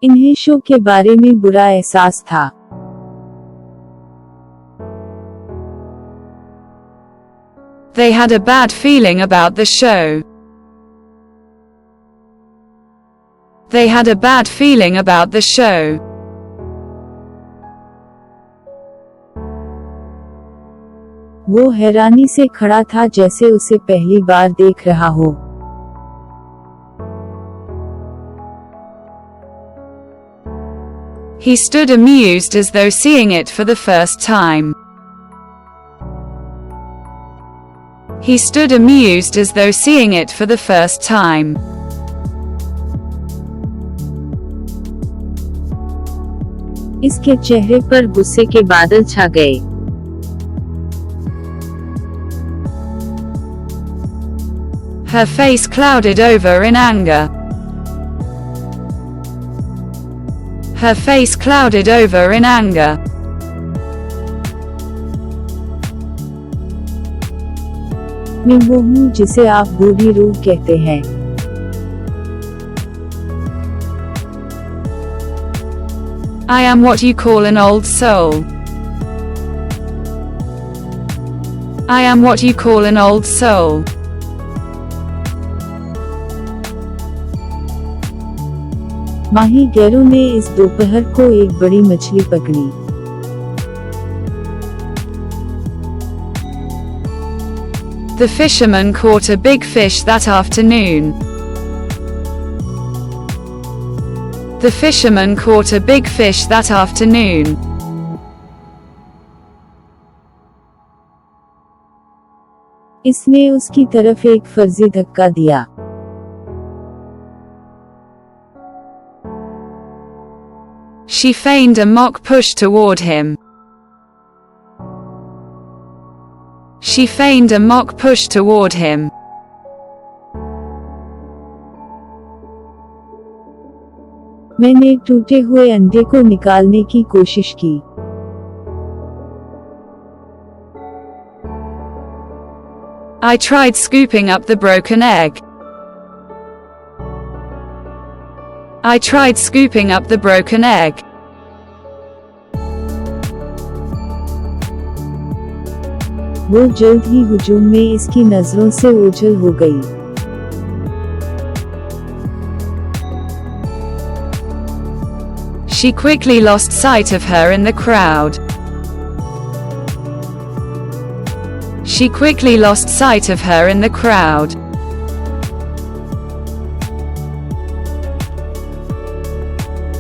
इन्हें शो के बारे में बुरा एहसास था। They had a bad feeling about the show. They had a bad feeling about the show. वो हैरानी से खड़ा था जैसे उसे पहली बार देख रहा हो। He stood amused as though seeing it for the first time. He stood amused as though seeing it for the first time. इसके चेहरे पर गुस्से के बादल छा गए। Her face clouded over in anger. Her face clouded over in anger. मैं वो हूँ जिसे आप बूढ़ी रूह कहते हैं। I am what you call an old soul. I am what you call an old soul. माही गैरों ने इस दोपहर को एक बड़ी मछली पकड़ी। The fisherman caught a big fish that afternoon. The fisherman caught a big fish that afternoon. इसने उसकी तरफ एक फर्जी धक्का दिया। She feigned a mock push toward him. She feigned a mock push toward him. मैंने टूटे हुए अंडे को निकालने की कोशिश की। I tried scooping up the broken egg. I tried scooping up the broken egg. वो जल्द ही हुजूम में इसकी नजरों से ओझल हो गई। She quickly lost sight of her in the crowd. She quickly lost sight of her in the crowd.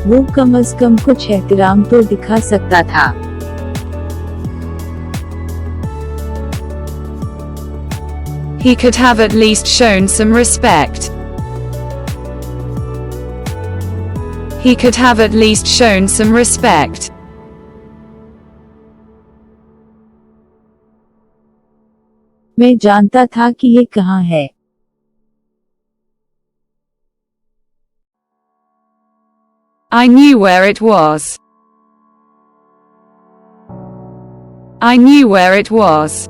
वो कम अज कम कुछ एहतराम तो दिखा सकता था। He could have at least shown some respect. He could have at least shown some respect. मैं जानता था कि ये कहाँ है। I knew where it was. I knew where it was.